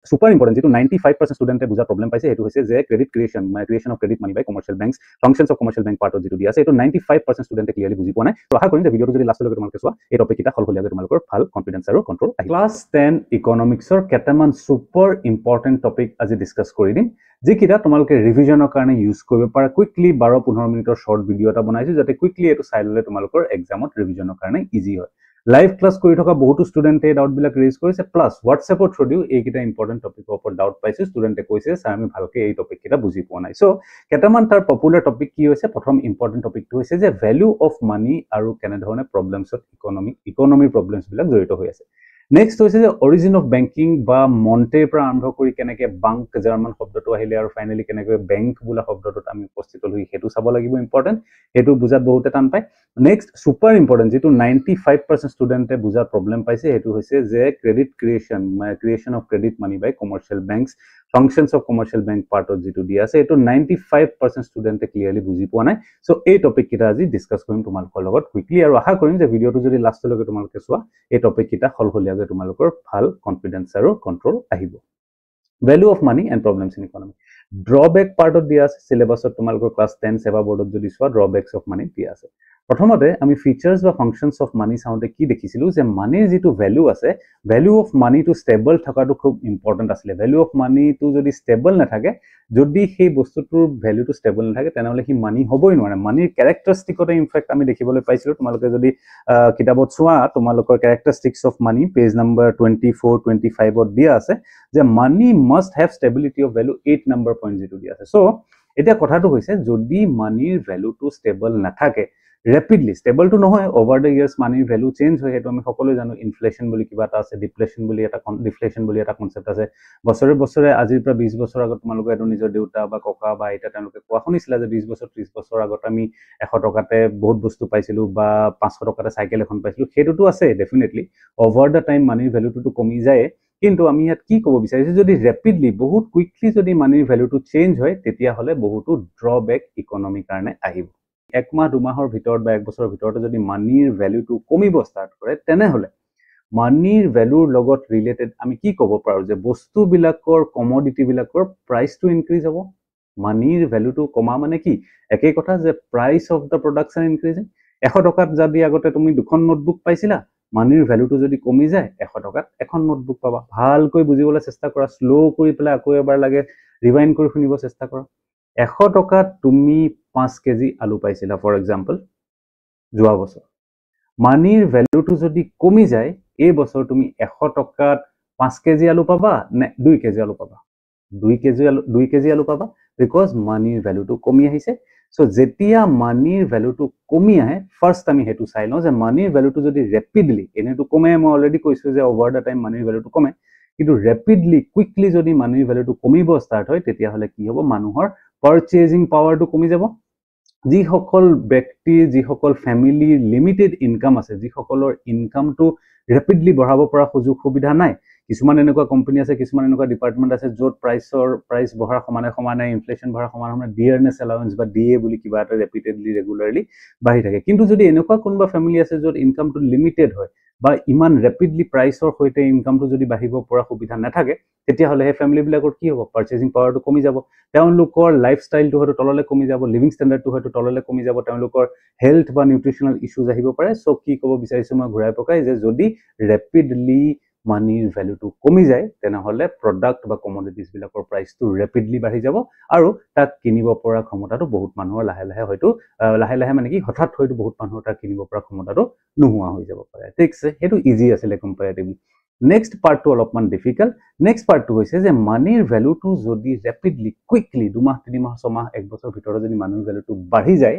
super important যেটো 95% স্টুডেন্টে বুজা problem পাইছে এটো হৈছে যে credit creation creation of credit money by commercial banks functions of commercial bank পাৰ্টত যেটো দিয়া আছে এটো 95% স্টুডেন্টে ক্লিয়াৰলি বুজি পোৱা নাই তো আশা কৰিম যে ভিডিওটো যদি লাষ্টলৈকে তোমালোকে চোৱা এই টপিক এটা হলহলীয়াকৈ তোমালোকৰ ভাল কনফিডেন্স আৰু কন্ট্ৰোল আহিব ক্লাস 10 ইকোনমিক্সৰ কেটামান সুপাৰ ইম্পৰ্টেন্ট টপিক আজি ডিসকাস কৰি দিম যিকিটা তোমালোকে ৰিভিজনৰ কাৰণে ইউজ কৰিব পাৰা কুইকলি 12-15 মিনিটৰ শৰ্ট ভিডিও এটা বনাইছো যাতে কুইকলি এটো চাই ললে তোমালোকৰ এক্সামত ৰিভিজনৰ কাৰণে ইজি হয় লাইভ ক্লাস কৰি থকা বহুতো স্টুডেন্টে ডাউট বিলাক ৰেজ কৰিছে প্লাস হোৱাটসএপৰ থ্ৰুদিও এইকিটা ইম্পৰ্টেন্ট টপিকৰ ওপৰত ডাউট পাইছে স্টুডেন্টে কৈছে স্যাৰ আমি ভালকে এই টপিক কিটা বুজি পোৱা নাই সো কেটামান তাৰ পপুলাৰ টপিক কি হৈছে প্ৰথম ইম্পৰ্টেন্ট টপিকটো হৈছে যে ভ্যালু অফ মানি আৰু কেনে ধৰণে প্ৰবলেমছত ইকোনমি প্ৰবলেমছ বিলাক জড়িত হৈ আছে নেক্সট হৈছে যে অৰিজিন অফ বেংকিং বা মন্টেৰ পৰা আৰম্ভ কৰি কেনেকে বাংক জাৰ্মান শব্দটো আহিলে আৰু ফাইনালি কেনেকৈ বেংক বুলা শব্দটোত আমি উপস্থিত হৈ হেতু চাব লাগিব ইম্পৰ্টেন্ট হেতু বুজাত বহুতে টান পায় নেক্সট সুপাৰ ইম্পৰ্টেন্ট যেটো 95% স্টুডেন্টে বুজাৰ প্ৰবলেম পাইছে হেতু হৈছে যে credit creation of credit money by commercial banks functions of commercial bank part of যেটো দিয়া আছে এটো 95% স্টুডেন্টে ক্লিয়াৰলি বুজি পোৱা নাই সো এই টপিক কিটা আজি ডিসকাস কৰিম তোমালোকৰ লগত কুইকলি আৰু আশা কৰিম যে ভিডিওটো যদি লাষ্টলৈকে তোমালোকে চোৱা এই টপিক কিটা হলহলীয়াকৈ তোমালোকৰ ভাল কনফিডেন্স আৰু কন্ট্ৰোল আহিব value of money and problems in economy drawback পাৰ্টত দিয়া আছে সিলেবাসত তোমালোকৰ ক্লাস 10 সেৱা বৰ্ডত যদি চোৱা ড্ৰবেকস অফ মানি দিয়া আছে প্ৰথমতে আমি ফিচাৰ্স বা ফাংশনস অফ মানি সাউন্ডে কি দেখিছিলো যে মানিৰ যেটো ভ্যালু আছে ভ্যালু অফ মানি টু ষ্টেবল থাকাটো খুব ইম্পৰ্টেন্ট আছিল ভ্যালু অফ মানি টু যদি ষ্টেবল না থাকে যদি সেই বস্তুটোৰ ভ্যালুটো ষ্টেবল না থাকে তেনেহলে কি মানি হ'বই নোৱাৰে মানিৰ ক্যাৰেক্টাৰিষ্টিকতে ইনফেক্ট আমি দেখিবলৈ পাইছিলো তোমালোকে যদি কিতাবত চোৱা তোমালোকৰ characteristics of money page number 24-25 ত দিয়া আছে যে money must have stability of value 8 number point যেটো দিয়া আছে সো এতিয়া কথাটো হৈছে যদি মানিৰ ভ্যালুটো ষ্টেবল না থাকে rapidly stable to নহয় over the years money value change হয় হেতু আমি সকলো জানো ইনফ্লেশন বুলি কিবা এটা আছে ডিফ্লেশন বুলি এটা কনসেপ্ট আছে বছৰে বছৰে আজিৰ পৰা 20 বছৰ আগত তোমালোকে এটো নিজৰ দেউতা বা ককা বা আইতা তেওঁলোকে কোৱা শুনিছিলা যে 20 বছৰ 30 বছৰ আগত আমি 100 টকাতে বহুত বস্তু পাইছিলো বা 500 টকাতে সাইকেল এখন পাইছিলো হেতুটো আছে ডেফিনেটলি ওভাৰ দা টাইম মানিৰ ভ্যালুটো কমি যায় কিন্তু আমি ইয়াত কি ক'ব বিচাৰিছো যদি ৰেপিডলি বহুত কুইকলি যদি মানিৰ ভ্যালুটো চেঞ্জ হয় তেতিয়া হলে বহুতো ড্ৰবেক ইকোনমি কাৰণে আহিব এক মাহ দুমাহৰ ভিতৰত বা এক বছৰৰ ভিতৰত যদি মানিৰ ভ্যালুটো কমিব স্টাৰ্ট কৰে তেনেহলে মানিৰ ভ্যালুৰ লগত ৰিলেটেড আমি কি ক'ব পাৰো যে বস্তু বিলাকৰ কমোডিটি বিলাকৰ প্ৰাইসটো ইনক্ৰিজ হ'ব মানিৰ ভ্যালুটো কমা মানে কি একেই কথা যে price of the production increasing 100 টকাত যদি আগতে তুমি দুখন নোটবুক পাইছিলা মানিৰ ভ্যালুটো যদি কমি যায় 100 টকাত এখন নোটবুক পাবা ভালকৈ বুজিবলৈ চেষ্টা কৰা স্লো কৰি পেলাই আকৌ এবাৰ লাগে ৰিৱাইন্ড কৰি শুনিব চেষ্টা কৰা 100 টকাত তুমি 5 কেজি আলু পাইছিলা ফৰ এক্সাম্পল যোৱা বছৰ মানিৰ ভ্যালুটো যদি কমি যায় এই বছৰ তুমি 100 টকাত 5 কেজি আলু পাবা নে 2 কেজি আলু পাবা 2 কেজি আলু পাবা বিকজ মানিৰ ভ্যালুটো কমি আহিছে সো যেতিয়া মানিৰ ভ্যালুটো কমি আহে ফাৰ্স্ট আমি হেতু চাই লওঁ যে মানিৰ ভ্যালুটো যদি ৰেপিডলি এনেটো কমে মই অলৰেডি কৈছো যে ওভাৰ দা টাইম মানিৰ ভ্যালুটো কমে কিন্তু ৰেপিডলি কুইকলি যদি মানিৰ ভ্যালুটো কমিব স্টাৰ্ট হয় তেতিয়া হলে কি হ'ব মানুহৰ পাৰচেজিং পাৱাৰটো কমি যাব যি সকল ব্যক্তি যি সকল ফ্যামিলি লিমিটেড ইনকাম আছে যি সকলৰ ইনকামটো ৰেপিডলি বঢ়াব পৰা সুযোগ সুবিধা নাই কিছুমান এনেকুৱা কোম্পানী আছে কিছুমান এনেকুৱা ডিপাৰ্টমেন্ট আছে যত প্ৰাইস বঢ়াৰ সমানে ইনফ্লেশন বঢ়াৰ সমানে ডিয়াৰনেস এলাউন্স বা ডিএ বুলি কিবা এটা ৰেপিটেডলি ৰেগুলাৰলি বাঢ়ি থাকে কিন্তু যদি এনেকুৱা কোনবা ফ্যামিলি আছে যত ইনকামটো লিমিটেড হয় বা ইমান ৰেপিডলি প্ৰাইসৰ হৈতে ইনকামটো যদি বাঢ়িব পৰা সুবিধা নাথাকে তেতিয়া হলে হে ফ্যামিলি বিলাকৰ কি হ'ব পাৰচেজিং পাৱাৰটো কমি যাব তেওঁলোকৰ লাইফষ্টাইলটো হয়তো তললৈ কমি যাব লিভিং ষ্টেণ্ডাৰ্ডটো হয়তো তললৈ কমি যাব তেওঁলোকৰ হেলথ বা নিউট্ৰিশনাল ইস্যুজ আহিব পাৰে সো কি ক'ব বিচাৰিছো মই ঘূৰাই পকাই যে যদি ৰেপিডলি মানিৰ ভ্যালুটো কমি যায় তেনেহলে প্ৰডাক্ট বা কমোডিটিজ বিলাকৰ প্ৰাইসটো ৰেপিডলি বাঢ়ি যাব আৰু তাক কিনিব পৰা ক্ষমতাটো বহুত মানুহৰ লাহে লাহে মানে কি হঠাৎ হয়তো বহুত মানুহৰ তাক কিনিব পৰা ক্ষমতাটো নোহোৱা হৈ যাব পাৰে ঠিক আছে হেতু ইজি আছিল কম্পাৰেটিভলি নেক্সট পাৰ্টটো অলপমান ডিফিকাল্ট নেক্সট পাৰ্টটো হৈছে যে মানিৰ ভ্যালুটো যদি ৰেপিডলি কুইকলি 2 মাহ 3 মাহ 6 মাহ 1 বছৰ ভিতৰত যদি মানিৰ ভ্যালুটো বাঢ়ি যায়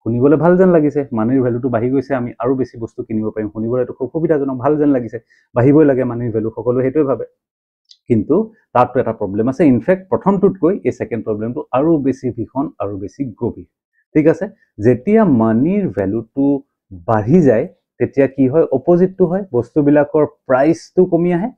শুনিবলৈ ভাল যেন লাগিছে মানিৰ ভ্যালুটো বাঢ়ি গৈছে আমি আৰু বেছি বস্তু কিনিব পাৰিম শুনিবলৈ তো খুব সুবিধাজনক ভাল যেন লাগিছে বাঢ়িবই লাগে মানিৰ ভ্যালু সকলো হেতুৱে ভাবে কিন্তু তাতো এটা প্ৰবলেম আছে ইনফেক্ট প্ৰথমটোতকৈ এই সেকেন্ড প্ৰবলেমটো আৰু বেছি ভীষণ আৰু বেছি গভীৰ ঠিক আছে যেতিয়া মানিৰ ভ্যালুটো বাঢ়ি যায় তেতিয়া কি হয় অপোজিটটো হয় বস্তুবিলাকৰ প্ৰাইসটো কমি আহে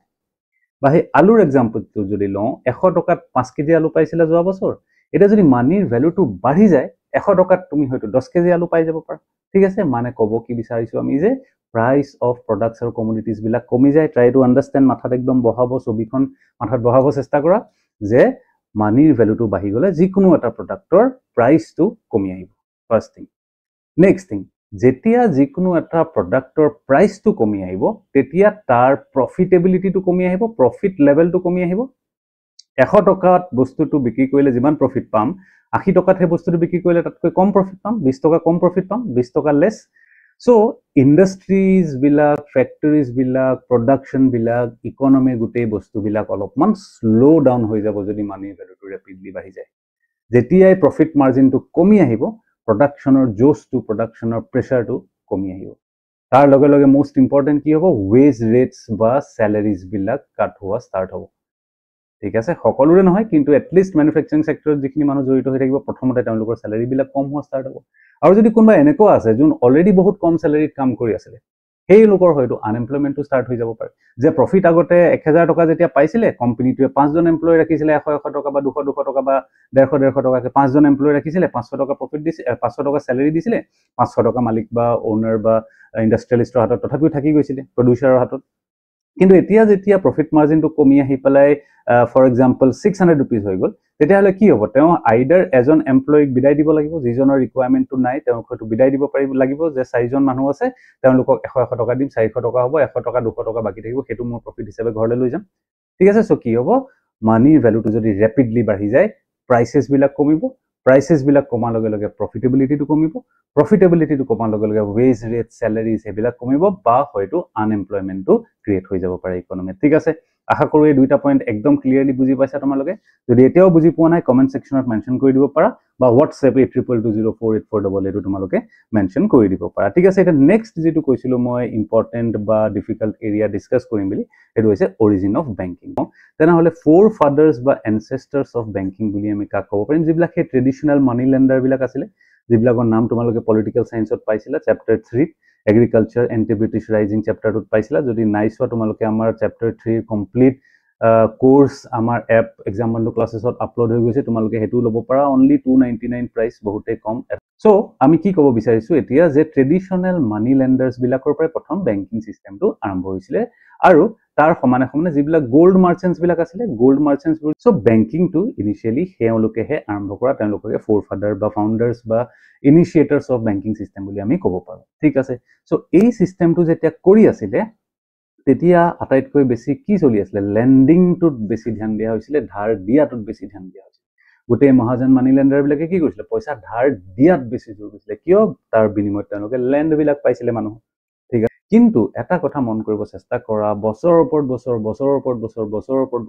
বা হে আলুৰ এক্সাম্পলটো যদি লওঁ 100 টকাত 5 কেজি আলু পাইছিলা যোৱা বছৰ এটা যদি মানিৰ ভ্যালুটো বাঢ়ি যায় 100 টকাত তুমি হয়তো 10 কেজি আলু পাই যাব পাৰা ঠিক আছে মানে ক'ব কি বিচাৰিছো আমি যে প্ৰাইচ অফ প্ৰডাক্টছ আৰু কমোডিটিজ বিলাক কমি যায় ট্ৰাই টু আণ্ডাৰষ্টেণ্ড মাথাত একদম বহাব ছবিখন মাথাত বহাব চেষ্টা কৰা যে মানিৰ ভ্যালুটো বাঢ়ি গ'লে যিকোনো এটা প্ৰডাক্টৰ প্ৰাইচটো কমি আহিব ফাৰ্ষ্ট থিং নেক্সট থিং যেতিয়া যিকোনো এটা প্ৰডাক্টৰ প্ৰাইচটো কমি আহিব তেতিয়া তাৰ প্ৰফিটেবিলিটিটো কমি আহিব প্ৰফিট লেভেলটো কমি আহিব 100 টকাত বস্তুটো বিক্ৰী কৰিলে যিমান প্ৰফিট পাম 80 টকাত হে বস্তুটো বিক্ৰী কৰিলে তাতকৈ কম প্ৰফিট পাম 20 টকা কম প্ৰফিট পাম 20 টকা লেছ সো ইন্ডাস্ট্ৰিজ বিলাক ফ্যাক্টৰিজ বিলাক প্ৰডাকশন বিলাক ইকোনমি গুটেই বস্তু বিলাক অলপমান স্লো ডাউন হৈ যাব যদি মানিৰ ভ্যালুটো ৰেপিডলি বাঢ়ি যায় যেতিয়াই প্ৰফিট মাৰ্জিনটো কমি আহিব প্ৰডাকশনৰ জোছটো প্ৰডাকশনৰ প্ৰেছাৰটো কমি আহিব তাৰ লগে লগে মোস্ট ইম্পৰ্টেন্ট কি হ'ব ৱেজ ৰেটস বা স্যালাৰিজ বিলাক কাট হোৱা ষ্টাৰ্ট হ'ব ঠিক আছে সকলোৰে নহয় কিন্তু এটলিষ্ট ম্যানুফ্যাকচাৰিং সেক্টৰত যিখিনি মানুহ জড়িত হৈ থাকিব প্ৰথমতে তেওঁলোকৰ স্যালাৰি বিলাক কম হোৱা ষ্টাৰ্ট হ'ব আৰু যদি কোনবা এনেকুৱা আছে যোন অলৰেডি বহুত কম স্যালাৰিত কাম কৰি আছে সেই লোকৰ হয়তো আনএমপ্লয়মেন্টটো ষ্টাৰ্ট হৈ যাব পাৰে যে প্ৰফিট আগতে 1000 টকা যেতিয়া পাইছিলে কোম্পানীটোৱে 5 জন এমপ্লয় ৰাখিছিলে 100 টকা বা 200 টকা বা 150 টকাকে 5 জন এমপ্লয় ৰাখিছিলে 500 টকা প্ৰফিট দিছিলে 500 টকা স্যালাৰি দিছিলে 500 টকা মালিক বা ওনাৰ বা ইন্ডাস্ট্ৰিয়েলিষ্টৰ হাতত তথাপিও থাকি গৈছিলে প্ৰডিউচাৰৰ হাতত কিন্তু এতিয়া যেতিয়া প্ৰফিট মাৰ্জিনটো কমি আহি পেলাই ফৰ এক্সাম্পল 600 रुपीस হৈ গল তেতিয়াহলে কি হ'ব তেওঁ আইডাৰ এজন এমপ্লয়িক বিদায় দিব লাগিব যিজনৰ ৰিকোয়াৰমেন্টটো নাই তেওঁক হয়তো বিদায় দিব পাৰিব লাগিব যে 4 জন মানুহ আছে তেওঁলোকক 100 টকা দিম 400 টকা হ'ব 100 টকা 200 টকা বাকি থাকিব হেতু মোৰ প্ৰফিট হিচাপে ঘৰলৈ লৈ যাম ঠিক আছে সো কি হ'ব মানিৰ ভ্যালুটো যদি ৰেপিডলি বাঢ়ি যায় প্ৰাইসেস বিলাক কমিব প্ৰাইসেস বিলাক কমাৰ লগে লগে প্ৰফিটেবিলিটিটো কমিব প্ৰফিটেবিলিটিটো কমাৰ লগে লগে ৱেজ ৰেট স্যালাৰিজ হেবিলাক কমিব বা হয়তো আনএমপ্লয়মেন্টটো ক্ৰিয়েট হৈ যাব পাৰে ইকোনমি ঠিক আছে আশা কৰো এই দুইটা পইণ্ট একদম ক্লিয়াৰলি বুজি পাইছা তোমালোকে যদি এতিয়াও বুজি পোৱা নাই কমেন্ট সেকশনত মেনশন কৰি দিব পাৰা বা WhatsApp 8220484888 তোমালোকে মেনশন কৰি দিব পাৰা ঠিক আছে এটা নেক্সট যেটো কৈছিলো মই ইম্পৰ্টেন্ট বা ডিফিকাল্ট এৰিয়া ডিসকাস কৰিম বুলি এটো হৈছে অৰিজিন অফ বেংকিং তেনে হলে ফোৰ ফাদাৰ্স বা এনসেস্টাৰ্স অফ বেংকিং বুলি আমি কাক ক'ব পাৰিম যিবিলাক হে ট্ৰেডিশনাল মানি লেন্ডাৰ বিলাক আছিল যিবিলাকৰ নাম তোমালোকে পলিটিক্যাল সায়েন্সত পাইছিলা chapter 3 agriculture anti British rising চ্যাপ্টাৰটোত পাইছিলা যদি নাইছোৱা তোমালোকে আমাৰ চ্যাপ্টাৰ 3 কমপ্লিট কোৰ্স আমাৰ এপ এক্সাম বন্ধু ক্লাसेसত আপলোড হৈ গৈছে তোমালোকে হেতু লব পাৰা অনলি 299 প্ৰাইস বহুতে কম সো আমি কি ক'ব বিচাৰিছো এতিয়া যে ট্ৰেডিশনাল মানি লেন্ডাৰ্স বিলাকৰ পৰা প্ৰথম বেংকিং সিস্টেমটো আৰম্ভ হৈছিলে আৰু তাৰ সমানে সমানে যিবিলাক গোল্ড মাৰ্চেন্টস বিলাক আছিল গোল্ড মাৰ্চেন্টস সো বেংকিং টু ইনিশিয়ালি হেওলোকেহে আৰম্ভ কৰা তেওঁলোকে ফোৰ ফাদাৰ বা ফাউন্ডাৰ্স বা ইনিশিয়েটৰ্স অফ বেংকিং সিস্টেম বুলি আমি ক'ব পাৰো ঠিক আছে সো এই সিস্টেমটো যেতিয়া কৰি আছিল তেতিয়া আটাইতকৈ বেছি কি চলি আছিল লেন্ডিং টুত বেছি ধ্যান দিয়া হৈছিল ধাৰ দিয়াটোত বেছি ধ্যান দিয়া হৈছিল গুটে মহাজন মানি লেন্ডাৰ বিলাকে কি কৰিছিল পইচা ধাৰ দিয়াত বেছি জোৰ দিছিল কিয় তাৰ বিনিময়ত তেওঁলোকে লেন্ড বিলাক পাইছিল মানুহ ঠিক আছে কিন্তু এটা কথা মন কৰিব চেষ্টা কৰা বছৰৰ ওপৰত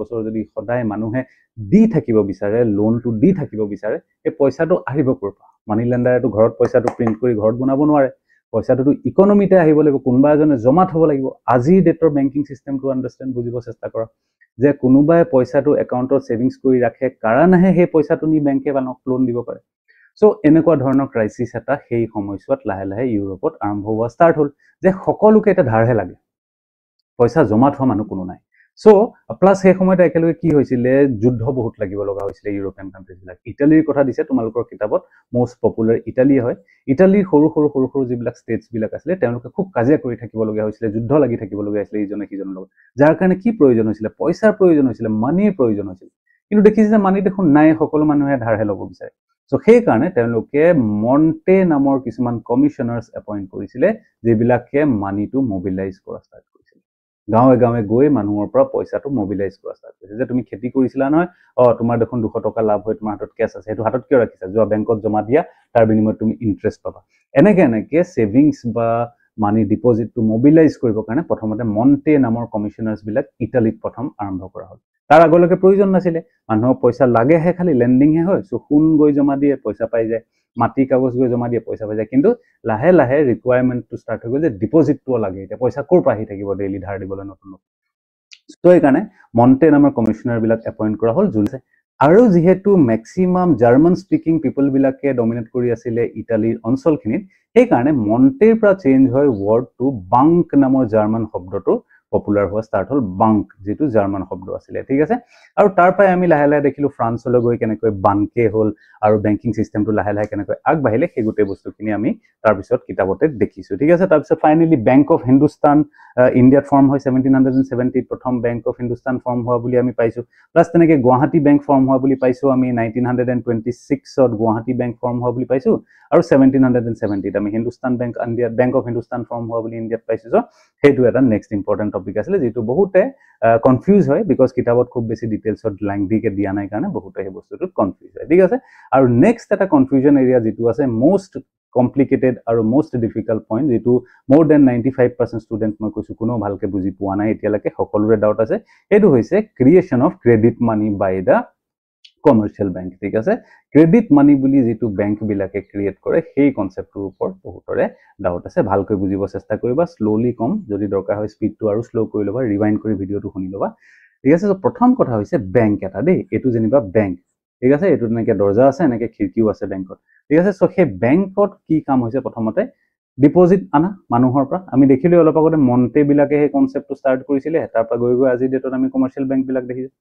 বছৰ যদি সদায় মানুহে দি থাকিব বিচাৰে লোনটো দি থাকিব বিচাৰে এই পইচাটো আহিব কৰপা মানি লেন্ডাৰটো ঘৰত পইচাটো প্ৰিন্ট কৰি ঘৰত বনাব নোৱাৰে পইচাটো ইকোনমিতে আহিব লাগিব কোনবা এজনে জমা থব লাগিব আজি ডেটৰ বেংকিং সিস্টেমটো আন্ডাৰস্ট্যান্ড বুজিব চেষ্টা কৰা যে কোনোবাই পইচাটো একাউন্টত সেভিংস কৰি ৰাখে কাৰণেহে হে পইচাটো নি বেংকে বানক লোন দিব পাৰে সো এনেকুৱা ধৰণৰ ক্ৰাইসিস এটা সেই সময়ছোৱাত লাহে লাহে ইউৰোপত আৰম্ভ হোৱা ষ্টাৰ্ট হ'ল যে সকলোকে এটা ধাৰহে লাগে পইচা জমা থোৱা মানুহ কোনো নাই সো প্লাস সেই সময়তে একেলগে কি হৈছিল যুদ্ধ বহুত লাগিব লগা হৈছিল ইউৰোপিয়ান কান্ট্ৰিজ বিলাক ইটালীৰ কথা দিছে তোমালোকৰ কিতাপত মোস্ট পপুলাৰ ইটালী হয় ইটালীৰ সৰু যিবিলাক ষ্টেটস বিলাক আছিল তেওঁলোকে খুব কাজিয়া কৰি থাকিব লগা হৈছিল যুদ্ধ লাগি থাকিব লগা হৈছিল ইজনে কিজনৰ লগত যাৰ কাৰণে কি প্ৰয়োজন হৈছিল পইচাৰ প্ৰয়োজন হৈছিল মানিৰ প্ৰয়োজন হৈছিল কিন্তু দেখিছে যে মানি দেখোন নাই সকলো মানুহে ধাৰহে ল'ব বিচাৰে সো সেই কাৰণে তেওঁলোকে মন্টে নামৰ কিছুমান কমিশনাৰ্স এপইন্ট কৰিছিল যিবিলাকে মানিটো মোবিলাইজ কৰা ষ্টাৰ্ট কৰিছিল গাঁৱে গাঁৱে গৈ মানুহৰ পৰা পইচাটো মোবিলাইজ কৰা ষ্টাৰ্ট কৰিছিল যে তুমি খেতি কৰিছিলা নহয় তোমাৰ দেখোন 200 টকা লাভ হয় তোমাৰ হাতত ক্যাশ আছে হেতু হাতত কিয় ৰাখিছা যোৱা বেংকত জমা দিয়া তাৰ বিনিময়ত তুমি ইন্টাৰেষ্ট পাবা এনেকে সেভিংস বা মানি ডিপোজিটটো মোবিলাইজ কৰিবৰ কাৰণে প্ৰথমতে মন্টে নামৰ কমিশনাৰ্স বিলাক ইটালীত প্ৰথম আৰম্ভ কৰা হ'ল তাৰ আগলৈকে প্ৰয়োজন নাছিল মানুহক পইচা লাগেহে খালি লেন্ডিং হে হয় সো সোণ গৈ জমা দিয়ে পইচা পাই যায় মাটি কাগজ গৈ জমা দিয়ে পইচা পাই যায় কিন্তু লাহে লাহে ৰিকোয়াৰমেন্টটো ষ্টাৰ্ট হৈ গ'ল যে ডিপোজিটটো লাগে এটা পইচা কৰ পৰা আহি থাকিব ডেইলি ধাৰ দিবলৈ নতুন সো এই কাৰণে মন্টে নামৰ কমিশনাৰ বিলাক এপইন্ট কৰা হ'ল যোন আৰু যেহেতু ম্যাক্সিমাম জাৰ্মান স্পিকিং পিপল বিলাকে ডমিনেট কৰি আছিল ইটালীৰ অঞ্চলখিনিত সেই কাৰণে মন্টেৰ পৰা চেঞ্জ হয় ওয়াৰ্ড টু বাংক নামৰ জাৰ্মান শব্দটো পপুলাৰ হোৱা ষ্টাৰ্ট হ'ল বাংক, যেটো জাৰ্মান শব্দ আছিল, ঠিক আছে। আৰু তাৰ পৰাই আমি লাহে লাহে দেখিলো ফ্ৰান্সলৈ গৈ কেনেকৈ বাংকে হ'ল আৰু বেংকিং সিস্টেমটো লাহে লাহে কেনেকৈ আগবাঢ়িলে সেই গোটেই বস্তুখিনি আমি তাৰ পিছত কিতাপতে দেখিছো, ঠিক আছে। তাৰ পিছত ফাইনালি বেংক অফ হিন্দুস্তান ইণ্ডিয়াত ফৰ্ম হয় 1770 প্ৰথম বেংক অফ হিন্দুস্তান ফৰ্ম হোৱা বুলি আমি পাইছো। প্লাছ তেনেকৈ গুৱাহাটী বেংক ফৰ্ম হোৱা বুলি পাইছো আমি 1926ত গুৱাহাটী বেংক ফৰ্ম হোৱা বুলি পাইছো আৰু 1770ত আমি হিন্দুস্তান বেংক ইণ্ডিয়াত বেংক অফ হিন্দুস্তান ফৰ্ম হোৱা বুলি ইণ্ডিয়াত পাইছো। সেইটো এটা নেক্সট ইম্পৰ্টেণ্ট টপিক আছিলে যিটো বহুতে কনফিউজ হয় বিকজ কিতাপত খুব বেছি ডিটেইলছত লেংথিকে দিয়া নাই কাৰণে বহুতে সেই বস্তুটোত কনফিউজ হয়, ঠিক আছে। আৰু নেক্সট এটা কনফিউজন এৰিয়া যিটো আছে মোষ্ট কমপ্লিকেটেড আৰু মোষ্ট ডিফিকাল্ট পইণ্ট, যিটো মোৰ দেন 95% ষ্টুডেণ্ট মই কৈছো কোনো ভালকে বুজি পোৱা নাই এতিয়ালৈকে, সকলোৰে ডাউট আছে, সেইটো হৈছে creation of credit money by the commercial bank, ঠিক আছে। ক্ৰেডিট মানি বুলি যিটো বেংক বিলাকে ক্ৰিয়েট কৰে সেই কনচেপ্টটোৰ ওপৰত বহুতৰে ডাউট আছে, ভালকৈ বুজিব চেষ্টা কৰিবা, শ্ল'লি কম, যদি দৰকাৰ হয় স্পীডটো আৰু শ্ল' কৰি ল'বা, ৰিৱাইণ্ড কৰি ভিডিঅ'টো শুনি ল'বা, ঠিক আছে। প্ৰথম কথা হৈছে বেংক এটা দেই, এইটো যেনিবা বেংক, ঠিক আছে, এইটো এনেকৈ দৰ্জা আছে, এনেকৈ খিৰিকীও আছে বেংকত, ঠিক আছে। চ' সেই বেংকত কি কাম হৈছে, প্ৰথমতে ডিপজিট আনা মানুহৰ পৰা, আমি দেখিলো অলপ আগতে মন্টে বিলাকে সেই কনচেপ্টটো ষ্টাৰ্ট কৰিছিলে, তাৰ পৰা গৈ গৈ আজিৰ ডেটত আমি কমাৰ্চিয়েল বেংক বিলাক দেখিছো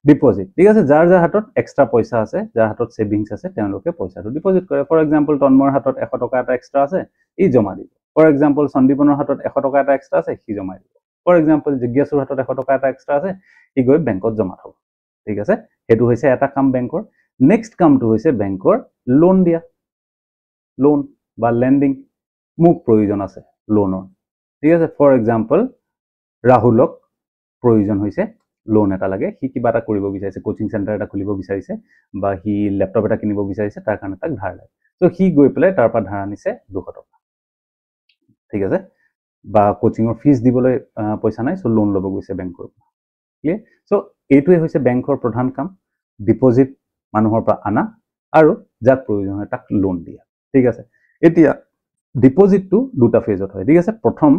ডিপজিট, ঠিক আছে। যাৰ যাৰ হাতত এক্সট্ৰা পইচা আছে, যাৰ হাতত ছেভিংছ আছে, তেওঁলোকে পইচাটো ডিপজিট কৰে। ফৰ এক্সাম্পল তন্ময়ৰ হাতত 100 টকা এটা এক্সট্ৰা আছে, ই জমা দিব। ফৰ এক্সাম্পল সন্দীপনৰ হাতত 100 টকা এটা এক্সট্ৰা আছে, সি জমা দিব। ফৰ এক্সাম্পল জিজ্ঞাসুৰ হাতত 100 টকা এটা এক্সট্ৰা আছে, সি গৈ বেংকত জমা থব, ঠিক আছে। সেইটো হৈছে এটা কাম বেংকৰ। নেক্সট কামটো হৈছে বেংকৰ লোন দিয়া, লোন বা লেণ্ডিং, মোক প্ৰয়োজন আছে লোনৰ, ঠিক আছে। ফৰ এক্সাম্পল ৰাহুলক প্ৰয়োজন হৈছে লোন এটা লাগে, সি কিবা এটা কৰিব বিচাৰিছে, কোচিং চেণ্টাৰ এটা খুলিব বিচাৰিছে বা সি লেপটপ এটা কিনিব বিচাৰিছে, তাৰ কাৰণে তাক ধাৰ লাগে। চ' সি গৈ পেলাই তাৰ পৰা ধাৰ আনিছে 200 টকা, ঠিক আছে, বা কোচিঙৰ ফিজ দিবলৈ পইচা নাই, চ' লোন ল'ব গৈছে বেংকৰ পৰা, ক্লিয়াৰ। চ' এইটোৱে হৈছে বেংকৰ প্ৰধান কাম, ডিপজিট মানুহৰ পৰা আনা আৰু যাক প্ৰয়োজন হয় তাক লোন দিয়া, ঠিক আছে। এতিয়া ডিপজিটটো দুটা ফেজত হয়, ঠিক আছে। প্ৰথম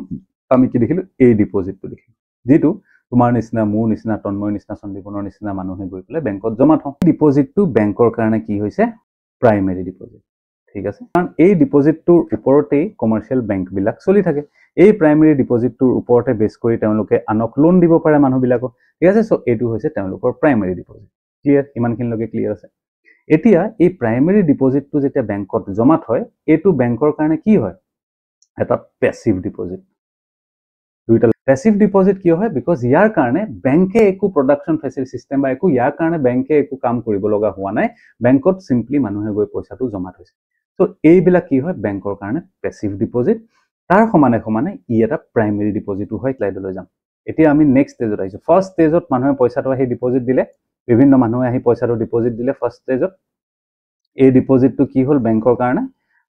আমি কি দেখিলো, এই ডিপজিটটো দেখিলো, যিটো তোমাৰ নিচিনা, মোৰ নিচিনা, তন্ময়ৰ নিচিনা, সন্দীপনৰ নিচিনা মানুহে গৈ পেলাই বেংকত জমা থওঁ। ডিপজিটটো বেংকৰ কাৰণে কি হৈছে প্ৰাইমেৰী ডিপজিট, ঠিক আছে, কাৰণ এই ডিপজিটটোৰ ওপৰতেই কমাৰ্চিয়েল বেংকবিলাক চলি থাকে। এই প্ৰাইমেৰী ডিপজিটটোৰ ওপৰতে বেছ কৰি তেওঁলোকে আনক লোন দিব পাৰে মানুহবিলাকক, ঠিক আছে। চ' এইটো হৈছে তেওঁলোকৰ প্ৰাইমেৰী ডিপজিট, ক্লিয়াৰ, ইমানখিনিলৈকে ক্লিয়াৰ আছে। এতিয়া এই প্ৰাইমেৰী ডিপজিটটো যেতিয়া বেংকত জমা থয়, এইটো বেংকৰ কাৰণে কি হয়, এটা পেছিভ ডিপজিট। দুইটা পেছিভ ডিপজিট কিয় হয়, বিকজ ইয়াৰ কাৰণে বেংকে একো প্ৰডাকশ্যন ফেচিলিটি চিষ্টেম বা একো ইয়াৰ কাৰণে বেংকে একো কাম কৰিব লগা হোৱা নাই, বেংকত চিম্পলি মানুহে গৈ পইচাটো জমা থৈছে। চ' এইবিলাক কি হয় বেংকৰ কাৰণে পেছিভ ডিপজিট। তাৰ সমানে সমানে ই এটা প্ৰাইমেৰী ডিপজিটো হয়, স্লাইডলৈ যাম। এতিয়া আমি নেক্সট ষ্টেজত আহিছোঁ। ফাৰ্ষ্ট ষ্টেজত মানুহে পইচাটো আহি ডিপজিট দিলে, বিভিন্ন মানুহে আহি পইচাটো ডিপজিট দিলে ফাৰ্ষ্ট ষ্টেজত। এই ডিপজিটটো কি হ'ল বেংকৰ কাৰণে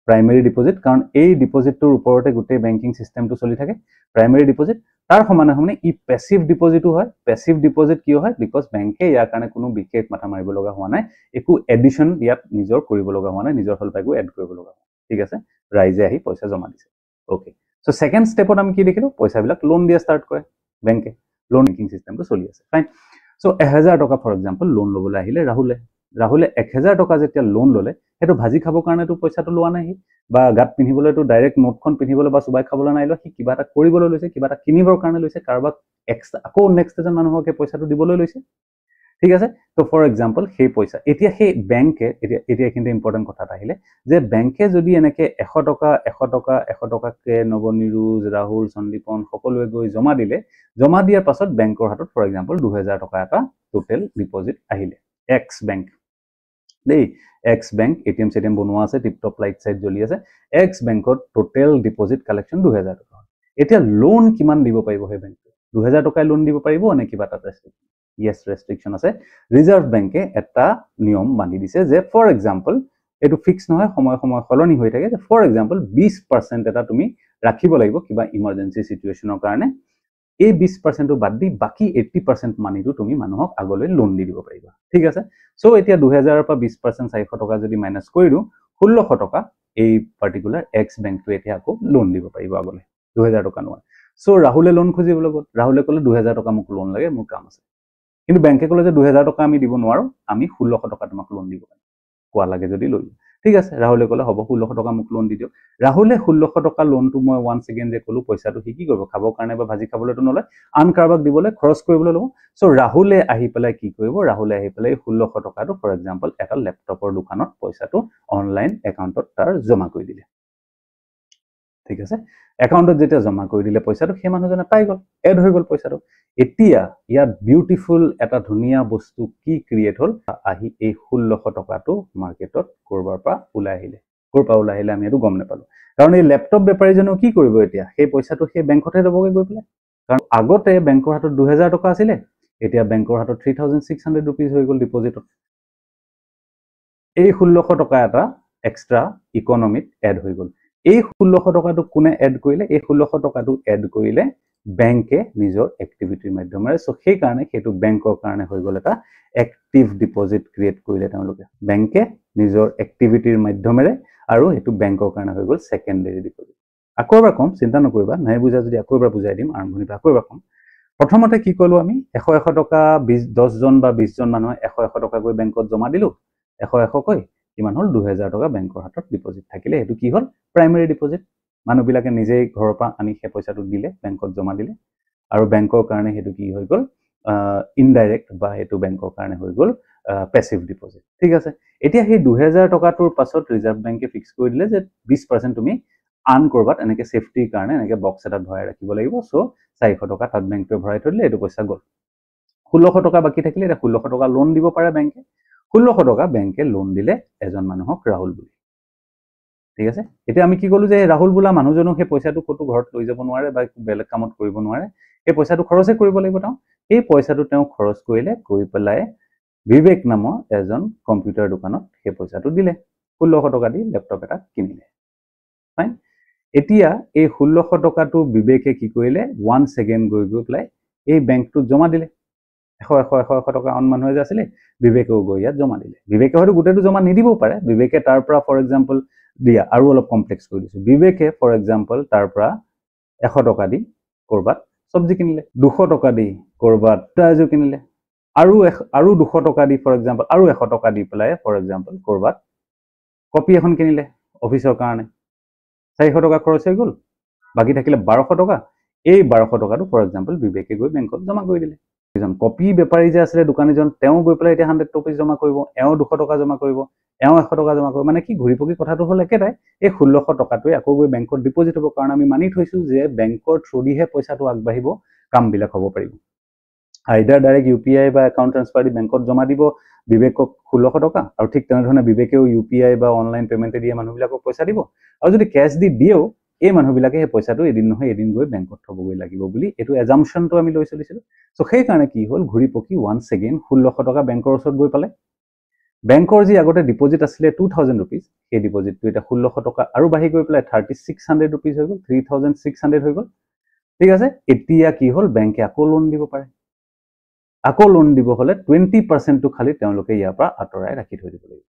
প্ৰাইমেৰী ডিপজিট, কাৰণ এই ডিপজিটটোৰ ওপৰতে গোটেই বেংকিং চিষ্টেমটো চলি থাকে, প্ৰাইমেৰী ডিপজিট। তাৰ সমানে সমানে ই পেছিভ ডিপজিটো হয়। পেছিভ ডিপজিট কিয় হয়, বিকজ বেংকে ইয়াৰ কাৰণে কোনো বিশেষ মাথা মাৰিব লগা হোৱা নাই, একো এডিশ্যন ইয়াত নিজৰ কৰিব লগা হোৱা নাই, নিজৰ ফালৰ পৰা একো এড কৰিব লগা হোৱা নাই, ঠিক আছে। ৰাইজে আহি পইচা জমা দিছে, অ'কে। চ' ছেকেণ্ড ষ্টেপত আমি কি দেখিলো, পইচাবিলাক লোন দিয়া ষ্টাৰ্ট কৰে বেংকে, লোন বেংকিং চিষ্টেমটো চলি আছে, ফাইন। চ' 1000 টকা ফৰ এক্সাম্পল লোন ল'বলৈ আহিলে ৰাহুলে 1000 টকা যেতিয়া লোন ল'লে, সেইটো ভাজি খাবৰ কাৰণেতো পইচাটো লোৱা নাই, বা গাত পিন্ধিবলৈতো ডাইৰেক্ট নোটখন পিন্ধিবলৈ বা চুবাই খাবলৈ নাই লোৱা, সি কিবা এটা কৰিবলৈ লৈছে, কিবা এটা কিনিবৰ কাৰণে লৈছে, কাৰোবাক এক্সট্ৰা আকৌ নেক্সট এজন মানুহক পইচাটো দিবলৈ লৈছে, ঠিক আছে। ত' ফৰ এক্সাম্পল সেই পইচা এতিয়া সেই বেংকে এতিয়া এইখিনিতে ইম্পৰ্টেণ্ট কথা এটা আহিলে যে বেংকে যদি এনেকৈ 100 টকাকে নৱনীৰোজ, ৰাহুল, সন্দীপন সকলোৱে গৈ জমা দিলে, জমা দিয়াৰ পাছত বেংকৰ হাতত ফৰ এক্সাম্পল 2000 টকা এটা টোটেল ডিপজিট আহিলে, এক্স বেংক দেই, এক্স বেংক, এটিএম চেটিএম বনোৱা আছে, টিপটপ লাইট চাইট জ্বলি আছে, এক্স বেংকত টোটেল ডিপজিট কালেকশ্যন 2000 টকা। এতিয়া লোন কিমান দিব পাৰিব সেই বেংকে, 2000 টকাই লোন দিব পাৰিব নে কিবা এটা ৰেষ্ট্ৰিকশ্যন? ইয়েছ, ৰেষ্ট্ৰিকশ্যন আছে। ৰিজাৰ্ভ বেংকে এটা নিয়ম বান্ধি দিছে যে ফৰ এক্সাম্পল, এইটো ফিক্স নহয়, সময় সলনি হৈ থাকে, ফৰ এক্সাম্পল 20% এটা তুমি ৰাখিব লাগিব কিবা ইমাৰ্জেঞ্চি চিটুৱেশ্যনৰ কাৰণে, এই 20%টো বাদ দি বাকী 80% মানিটো তুমি মানুহক আগলৈ লোন দি দিব পাৰিবা, ঠিক আছে। চ' এতিয়া 2000ৰ পৰা 20% 400 টকা যদি মাইনাছ কৰি দিওঁ, 1600 টকা এই পাৰ্টিকুলাৰ এক্স বেংকটোৱে এতিয়া আকৌ লোন দিব পাৰিব আগলৈ, 2000 টকা নোৱাৰে। চ' ৰাহুলে লোন খুজিবলৈ গ'ল, ৰাহুলে ক'লে 2000 টকা মোক লোন লাগে, মোৰ কাম আছে, কিন্তু বেংকে ক'লে যে 2000 টকা আমি দিব নোৱাৰোঁ, আমি 1600 টকা তোমাক লোন দিব পাৰিম, কোৱা লাগে যদি লৈ। ঠিক আছে ৰাহুলে ক'লে হ'ব 1600 টকা মোক লোন দি দিও ৰাহুলে 1600 টকা লোনটো মই ওয়ান সেকেন্ড যে ক'লো পইচাটো কি কি কৰিব খাবৰ কাৰণে বা ভাজি খাবলৈটো নলয় আন কাৰবাক দিবলৈ খৰচ কৰিবলৈ ল'ব সো ৰাহুলে আহি পেলাই কি কৰিব ৰাহুলে আহি পেলাই 1600 টকাটো ফৰ এক্সাম্পল এটা ল্যাপটপৰ দোকানত পইচাটো অনলাইন একাউণ্টত তাৰ জমা কৰি দিলে ঠিক আছে একাউণ্টত যেতিয়া জমা কৰি দিলে পইচাটো সেই মানুহজনে পাই গল এড হৈ গল পইচাটো এতিয়া ইয়াত বিউটিফুল এটা ধুনিয়া বস্তু কি ক্ৰিয়েট হল আহি এই 1600 টকাটো মাৰ্কেটত কৰবাৰ পৰা ওলাই আহিলে কৰপা ওলাই আহিলে আমি এটো গম নাপালো কাৰণ এই ল্যাপটপ বেপাৰীজনে কি কৰিব এতিয়া সেই পইচাটো সেই বেংকতে দবগে গৈ পেলাই কাৰণ আগতে বেংকৰ হাতত 2000 টকা আছিল এতিয়া বেংকৰ হাতত 3600 रुपीस হৈ গল ডিপোজিটত এই 1600 টকা এটা এক্সট্ৰা ইকোনমিত এড হৈ গল এই 1600 টকাটো কোনে এড কৰিলে এই 1600 টকাটো এড কৰিলে বেংকে নিজৰ এক্টিভিটিৰ মাধ্যমেৰে সো সেই কাৰণে হেতু বেংকৰ কাৰণে হৈ গল এটা এক্টিভ ডিপোজিট ক্ৰিয়েট কৰিলে তেওঁলোকে বেংকে নিজৰ এক্টিভিটিৰ মাধ্যমেৰে আৰু হেতু বেংকৰ কাৰণে হৈ গল সেকেন্ডাৰী ডিপোজিট আকৌ এবাৰ কম চিন্তা নকৰিবা নাই বুজা যদি আকৌ এবাৰ বুজাই দিম আৰম্ভণিতে আকৌ এবাৰ কম প্ৰথমতে কি কলো আমি 100 টকা 10 জন বা 20 জন মানুহ 100 টকা গৈ বেংকত জমা দিলো 100 কই কিমান হল 2000 টকা বেংকৰ হাতত ডিপোজিট থাকিলে হেতু কি হল প্ৰাইমাৰী ডিপোজিট মানুহ বিলাকে নিজেই ঘৰৰ পৰা আনি সেই পইচাটো দিলে বেংকত জমা দিলে আৰু বেংকৰ কাৰণে হেতু কি হৈ গল ইনডাইৰেক্ট বা হেতু বেংকৰ কাৰণে হৈ গল প্যাসিভ ডিপোজিট ঠিক আছে এতিয়া সেই 2000 টকাটোৰ পাছত ৰিজাৰ্ভ বেংকে ফিক্স কৰি দিলে যে 20% তুমি আন কৰবাত এনেকে সেফটিৰ কাৰণে এনেকে বক্স এটা ভৰাই ৰাখিব লাগিব সো 400 টকা তাত বেংকটোৱে ভৰাই থলে এটো পইচা গল 1600 টকা বাকি থাকিলে এটা 1600 টকা লোন দিব পাৰে বেংকে 1600 টকা বেংকে লোন দিলে এজন মানুহক ৰাহুল বুলি ঠিক আছে এতিয়া আমি কি কলো যে ৰাহুল বুলা মানুহজনক সেই পইচাটো কতো ঘৰত লৈ যাব নোৱাৰে বা বেলেগ কামত কৰিব নোৱাৰে এই পইচাটো খৰচে কৰিব লাগিব তাও এই পইচাটো তেওঁ খৰচ কৰিলে কৰি পেলাই বিবেক নামৰ এজন কম্পিউটাৰ দোকানত সেই পইচাটো দিলে 1600 টকা দি ল্যাপটপ এটা কিনিলে ফাইন এতিয়া এই 1600 টকাটো বিবেকে কি কৰিলে ওয়ান সেকেন্ড গৈ পেলাই এই বেংকটো জমা দিলে 100 টকা অন মানুহ যে আছিল বিবেকেও গৈ ইয়াত জমা দিলে বিবেকে হয়তো গুটেটো জমা নিদিবও পাৰে বিবেকে তাৰ পৰা ফৰ এক্সাম্পল দিয়া আৰু অলপ কমপ্লেক্স কৰি দিছো বিবেকে ফৰ এক্সাম্পল তাৰ পৰা 100 টকা দি কৰবাত সবজি কিনিলে 200 টকা দি কৰবাত টাজু কিনিলে আৰু 200 টকা দি ফৰ এক্সাম্পল আৰু 100 টকা দি পেলাই ফৰ এক্সাম্পল কৰবাত কপি এখন কিনিলে অফিসৰ কাৰণে 400 টকা খৰচ হৈ গল বাকি থাকিলে 1200 টকা এই 1200 টকাটো ফৰ এক্সাম্পল বিবেকে গৈ বেংকত জমা কৰি দিলে এজন কপি বেপাৰী যে আছিল দোকানীজন তেওঁ গৈ পেলাই এতিয়া 100 টকা জমা কৰিব এও 200 টকা জমা কৰিব এও 100 টকা জমা কৰিব মানে কি ঘুৰিপকি কথাটো হল একেটাই এই 1600 টকাটোৱে আকৌ গৈ বেংকত ডিপোজিট হ'ব কাৰণ আমি মানি থৈছো যে বেংকৰ থ্ৰুদিহে পইচাটো আগবাঢ়িব কাম বিলাক হ'ব পাৰিব আইদাৰ ডাইৰেক্ট ইউপিআই বা একাউন্ট ট্ৰান্সফাৰ দি বেংকত জমা দিব বিবেকক 1600 টকা আৰু ঠিক তেনেধৰণে বিবেকেও ইউপিআই বা অনলাইন পেমেন্ট দিয়ে মানুহবিলাকক পইচা দিব আৰু যদি ক্যাশ দি দিও এই মানুহবিলাকে এই পইচাটো এদিন নহয় এদিন গৈ বেংকত থবগৈ লাগিব বুলি এটো এজাম্পশনটো আমি লৈ চলিছিল সো সেই কাৰণে কি হল ঘুৰিপকি ওয়ান্স এগেইন 1600 টকা বেংকৰ ওচৰত গৈ পালে বেংকৰ যি আগতে ডিপোজিট আছিল 2000 रुपीस এই ডিপোজিটটো এটা 1600 টকা আৰু বাঢ়ি গৈ পেলাই 3600 रुपीस হৈ গল 3600 হৈ গল ঠিক আছে এতিয়া কি হল বেংকে আকৌ লোন দিব পাৰে আকৌ লোন দিব হলে 20% টো খালি তেওঁলোকে ইয়াৰ পৰা আতৰাই ৰাখি থৈ দিব লাগিব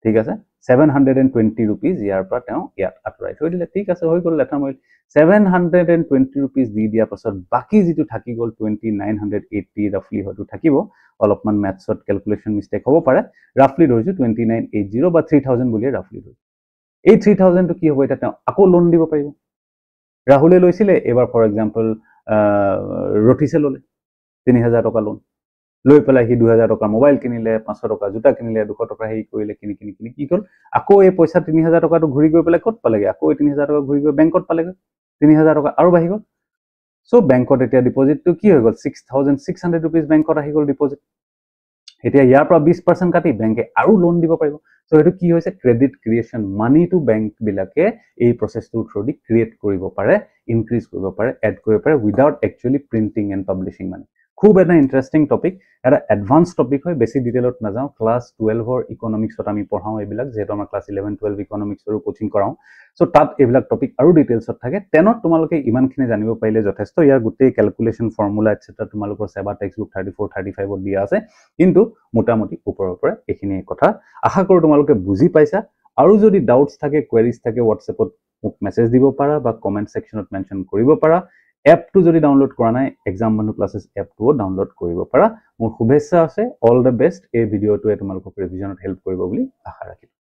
ঠিক আছে 720 रुपीस ইয়াৰ পৰা তেওঁ ইয়াত আতৰাই থৈ দিলে ঠিক আছে হৈ গল লেঠা মই 720 रुपीस দি দিয়া পাছত বাকি যেটো থাকি গল 2980 ৰাফলি হয়তো থাকিব অলপমান ম্যাথছত ক্যালকুলেশন মিস্টেক হ'ব পাৰে ৰাফলি ধৰিছো 2980 বা 3000 বুলি ৰাফলি ধৰিছো এই 3000 টো কি হ'ব এটা তেওঁ আকৌ লোন দিব পাৰিব ৰাহুলে লৈছিলে এবাৰ ফৰ এক্সাম্পল ৰঠিছে ললে 3000 টকা লোন লৈ পেলাই হি 2000 টকা মোবাইল কিনিলে 500 টকা জোতা কিনিলে 200 টকা হেই কৰিলে কিনি কি কল আকৌ এই পইচা 3000 টকাটো ঘুৰি গৈ পেলাই কত পালেগে আকৌ 3000 টকা ঘুৰি গৈ বেংকত পালেগে 3000 টকা আৰু বাঢ়ি গল সো বেংকত এতিয়া ডিপোজিটটো কি হৈ গল 6600 रुपीस বেংকত আহি গল ডিপোজিট এতিয়া ইয়াৰ পৰা 20% কাটি বেংকে আৰু লোন দিব পাৰিব সো এটো কি হৈছে credit creation money to bank বিলাকে এই প্ৰসেসটোৰ থ্ৰুদি ক্ৰিয়েট কৰিব পাৰে ইনক্ৰিজ কৰিব পাৰে এড কৰিব পাৰে without actually printing and publishing money খুব এটা ইন্টারেস্টিং টপিক এটা এডভান্স টপিক হয় বেছি ডিটেইলত না যাও ক্লাস 12 ৰ ইকোনমিক্সত আমি পঢ়াও এইবিলাক যেটো আমাৰ ক্লাস 11 12 ইকোনমিক্সৰ কোচিং কৰাও সো তাত এইবিলাক টপিক আৰু ডিটেইলছত থাকে 10ত তোমালোকে ইমানখিনি জানিব পাৰিলে যথেষ্ট ইয়াৰ গোটেই ক্যালকুলেশন ফৰ্মুলা এটসেট্ৰা তোমালোকৰ সেবা টেক্সটবুক 34 35 ত দিয়া আছে কিন্তু মোটামুটি ওপৰৰ পৰা এইখিনি কথা আশা কৰো তোমালোকে বুজি পাইছা আৰু যদি ডাউটস থাকে কোৱেৰিজ থাকে WhatsAppত মোক মেছেজ দিব পাৰা বা কমেন্ট সেকশনত মেনশন কৰিব পাৰা এপ টু যদি ডাউনলোড কৰা নাই এক্সাম বন্ধু ক্লাसेस এপ টু ডাউনলোড কৰিব পাৰা মোৰ শুভেচ্ছা আছে অল দ্য বেষ্ট এই ভিডিওটোৱে তোমালোকক ৰিভিজনত হেল্প কৰিব বুলি আশা ৰাখিছো